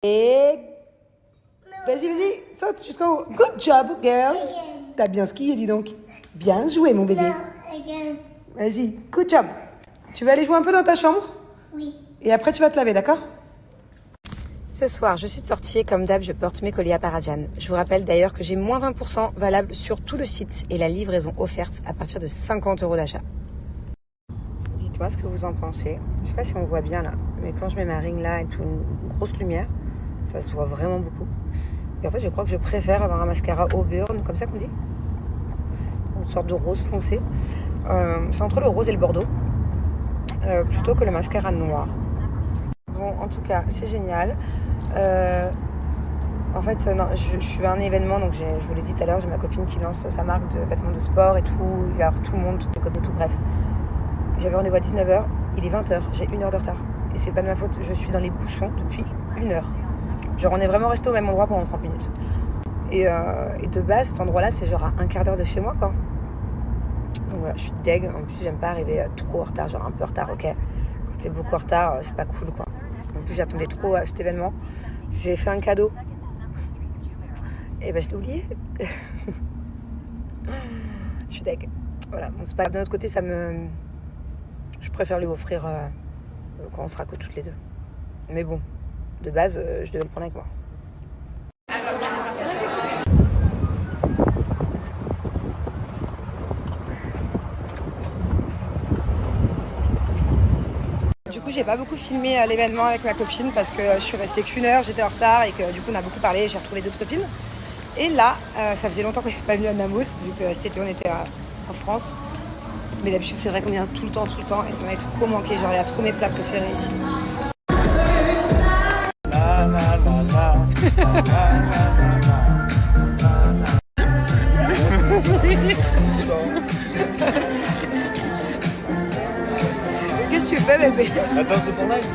Et vas-y, saute jusqu'en haut. Good job, girl. T'as bien skié, dis donc. Bien joué, mon bébé. Vas-y, good job. Tu vas aller jouer un peu dans ta chambre? Oui. Et après, tu vas te laver, d'accord? Ce soir, je suis de sortie et comme d'hab, je porte mes colis à Parajan. Je vous rappelle d'ailleurs que j'ai moins 20% valable sur tout le site et la livraison offerte à partir de 50 € d'achat. Dites-moi ce que vous en pensez. Je sais pas si on voit bien là, mais quand je mets ma ring là et tout, une grosse lumière, ça se voit vraiment beaucoup. Et en fait, je crois que je préfère avoir un mascara Auburn, comme ça qu'on dit, une sorte de rose foncé. C'est entre le rose et le bordeaux, plutôt que le mascara noir. Bon, en tout cas, c'est génial. En fait, non, je suis à un événement, donc je vous l'ai dit tout à l'heure, j'ai ma copine qui lance sa marque de vêtements de sport et tout. Il y a tout le monde, toutes mes copines, tout, bref. J'avais rendez-vous à 19h, il est 20h, j'ai 1 heure de retard. Et c'est pas de ma faute, je suis dans les bouchons depuis 1 heure. Genre, on est vraiment resté au même endroit pendant 30 minutes. Et de base, cet endroit-là, c'est genre à un quart d'heure de chez moi, quoi. Donc voilà, je suis deg. En plus, j'aime pas arriver trop en retard, genre un peu en retard, ok. Quand t'es beaucoup en retard, c'est pas cool, quoi. En plus, j'attendais trop à cet événement. J'ai fait un cadeau. Et ben, je l'ai oublié. Je suis deg. Voilà, bon, c'est pas grave. D'un autre côté, je préfère lui offrir quand on sera que toutes les deux. Mais bon, de base, je devais le prendre avec moi. Du coup, j'ai pas beaucoup filmé l'événement avec ma copine parce que je suis restée qu'1 heure, j'étais en retard et que du coup on a beaucoup parlé, j'ai retrouvé d'autres copines. Et là, ça faisait longtemps qu'on n'était pas venu à Namos, vu que cet été on était en France. Mais d'habitude c'est vrai qu'on vient tout le temps et ça m'avait trop manqué, genre il y a trop mes plats préférés ici. Qu'est-ce que tu fais, bébé? Attends, c'est ton live.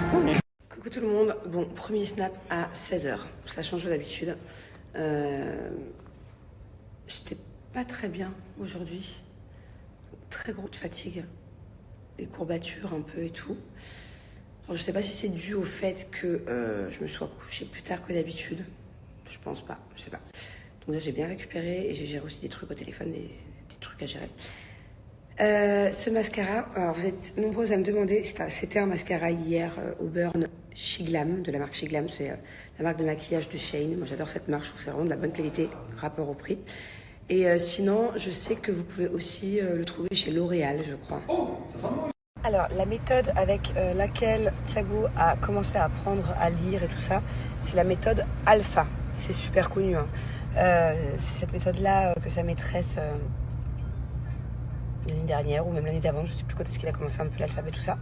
Coucou tout le monde. Bon, premier snap à 16h. Ça change d'habitude. J'étais pas très bien aujourd'hui. Très grosse fatigue. Des courbatures un peu et tout. Alors, je sais pas si c'est dû au fait que je me sois couchée plus tard que d'habitude. Je pense pas. Je sais pas. Donc là, j'ai bien récupéré et j'ai géré aussi des trucs au téléphone, des trucs à gérer. Ce mascara, alors vous êtes nombreuses à me demander, c'était un mascara hier Auburn Shiglam, de la marque Shiglam, c'est la marque de maquillage de Shane. Moi j'adore cette marque, je trouve que c'est vraiment de la bonne qualité, rapport au prix. Et sinon, je sais que vous pouvez aussi le trouver chez L'Oréal, je crois. Oh, ça sent bon. Alors, la méthode avec laquelle Thiago a commencé à apprendre à lire et tout ça, c'est la méthode Alpha. C'est super connu, hein. C'est cette méthode-là que sa maîtresse... l'année dernière ou même l'année d'avant, je sais plus quand est-ce qu'il a commencé un peu l'alphabet, tout ça,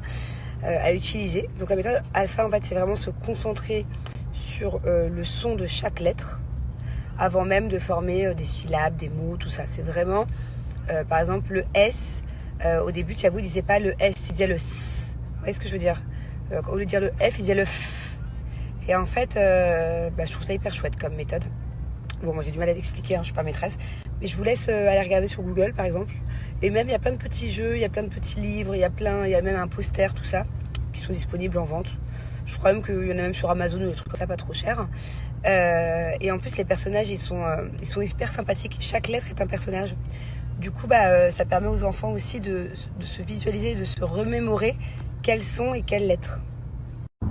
à utiliser. Donc la méthode alpha, en fait, c'est vraiment se concentrer sur le son de chaque lettre avant même de former des syllabes, des mots, tout ça. C'est vraiment, par exemple, le S. Au début, Thiago, il disait pas le S, il disait le S. Vous voyez ce que je veux dire? Au lieu de dire le F, il disait le F. Et en fait, je trouve ça hyper chouette comme méthode. Bon, moi j'ai du mal à l'expliquer, hein, je suis pas maîtresse. Mais je vous laisse aller regarder sur Google, par exemple. Et même, il y a plein de petits jeux, il y a plein de petits livres, il y a même un poster, tout ça, qui sont disponibles en vente. Je crois même qu'il y en a même sur Amazon ou des trucs comme ça, pas trop cher. Et en plus, les personnages, ils sont hyper sympathiques. Chaque lettre est un personnage. Du coup, ça permet aux enfants aussi de se visualiser, de se remémorer quels sont et quelles lettres.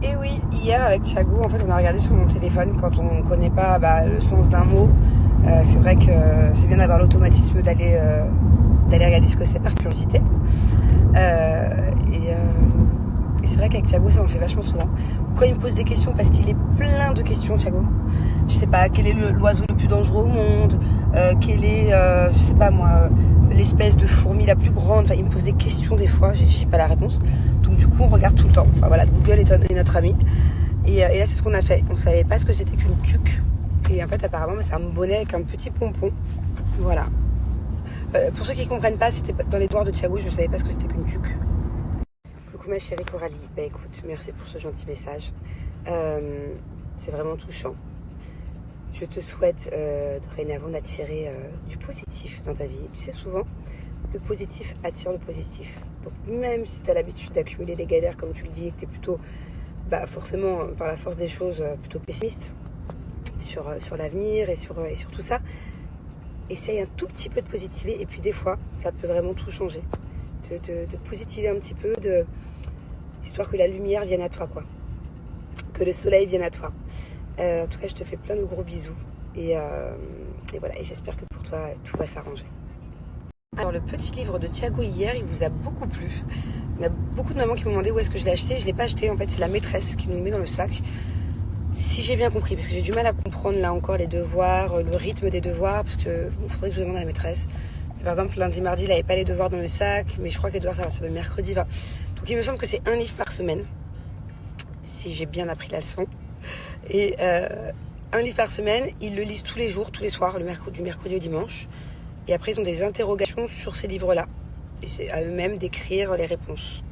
Et oui, hier avec Thiago, en fait, on a regardé sur mon téléphone quand on ne connaît pas le sens d'un mot. C'est vrai que c'est bien d'avoir l'automatisme d'aller regarder ce que c'est par curiosité. Et c'est vrai qu'avec Thiago, ça on le fait vachement souvent. Quand il me pose des questions, parce qu'il est plein de questions, Thiago. Je sais pas, quel est l'oiseau le plus dangereux au monde, quelle est, je sais pas moi, l'espèce de fourmi la plus grande. Enfin, il me pose des questions des fois, j'ai pas la réponse. Donc du coup, on regarde tout le temps. Enfin voilà, Google est notre ami. Et là, c'est ce qu'on a fait. On savait pas ce que c'était qu'une tuque. Et en fait, apparemment, c'est un bonnet avec un petit pompon. Voilà. Pour ceux qui ne comprennent pas, c'était dans les devoirs de Thiago, je ne savais pas ce que c'était qu'une tuque. Coucou ma chérie Coralie. Écoute, merci pour ce gentil message. C'est vraiment touchant. Je te souhaite dorénavant d'attirer du positif dans ta vie. Tu sais, souvent, le positif attire le positif. Donc même si tu as l'habitude d'accumuler les galères, comme tu le dis, et que tu es plutôt forcément, par la force des choses, plutôt pessimiste sur l'avenir et sur tout ça. Essaye un tout petit peu de positiver, et puis des fois, ça peut vraiment tout changer. De positiver un petit peu, histoire que la lumière vienne à toi, quoi. Que le soleil vienne à toi. En tout cas, je te fais plein de gros bisous. Et voilà, et j'espère que pour toi, tout va s'arranger. Alors, le petit livre de Thiago hier, il vous a beaucoup plu. Il y a beaucoup de mamans qui m'ont demandé où est-ce que je l'ai acheté. Je ne l'ai pas acheté, en fait, c'est la maîtresse qui nous le met dans le sac. Si j'ai bien compris, parce que j'ai du mal à comprendre là encore les devoirs, le rythme des devoirs, parce que faudrait que je demande à la maîtresse. Par exemple, lundi, mardi, il n'avait pas les devoirs dans le sac, mais je crois que les devoirs, ça va partir de mercredi. Donc il me semble que c'est un livre par semaine, si j'ai bien appris la leçon. Et un livre par semaine, ils le lisent tous les jours, tous les soirs, du mercredi au dimanche. Et après, ils ont des interrogations sur ces livres-là. Et c'est à eux-mêmes d'écrire les réponses.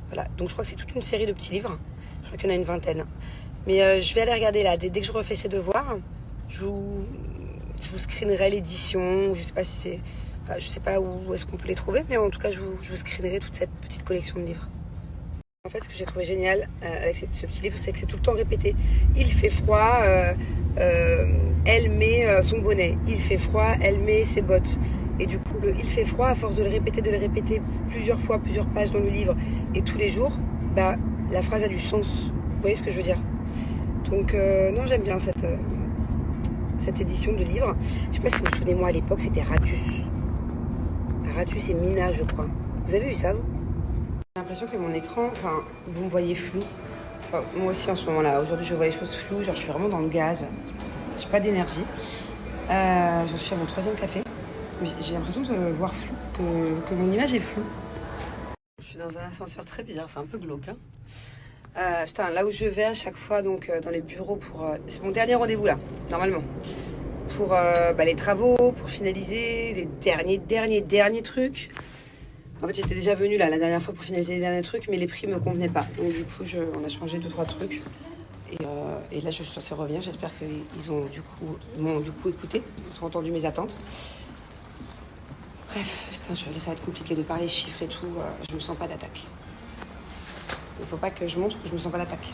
Voilà, donc je crois que c'est toute une série de petits livres. Je crois qu'il y en a une vingtaine. Mais je vais aller regarder là. Dès que je refais ces devoirs, je vous screenerai l'édition. Je sais pas si c'est... Enfin, je sais pas où est-ce qu'on peut les trouver, mais en tout cas, je vous screenerai toute cette petite collection de livres. En fait, ce que j'ai trouvé génial avec ce petit livre, c'est que c'est tout le temps répété. Il fait froid, elle met son bonnet. Il fait froid, elle met ses bottes. Et du coup, il fait froid, à force de le répéter plusieurs fois, plusieurs pages dans le livre, et tous les jours, la phrase a du sens. Vous voyez ce que je veux dire? Donc, non, j'aime bien cette édition de livre. Je sais pas si vous vous souvenez, moi, à l'époque, c'était Ratus. Ratus et Mina, je crois. Vous avez vu ça, vous? J'ai l'impression que mon écran, vous me voyez flou. Moi aussi, en ce moment-là. Aujourd'hui, je vois les choses floues. Genre, je suis vraiment dans le gaz. J'ai pas d'énergie. Je suis à mon 3e café. J'ai l'impression de voir flou, que mon image est floue. Je suis dans un ascenseur très bizarre. C'est un peu glauque, hein. Là où je vais à chaque fois, donc dans les bureaux c'est mon dernier rendez-vous là, normalement. Pour les travaux, pour finaliser les derniers trucs. En fait, j'étais déjà venue là la dernière fois pour finaliser les derniers trucs, mais les prix me convenaient pas. Donc du coup, on a changé 2-3 trucs. Et là, je suis censée revenir. J'espère qu'ils m'ont du coup écouté. Ils ont entendu mes attentes. Bref, putain, ça va être compliqué de parler chiffres et tout. Je me sens pas d'attaque. Il faut pas que je montre que je me sens pas d'attaque.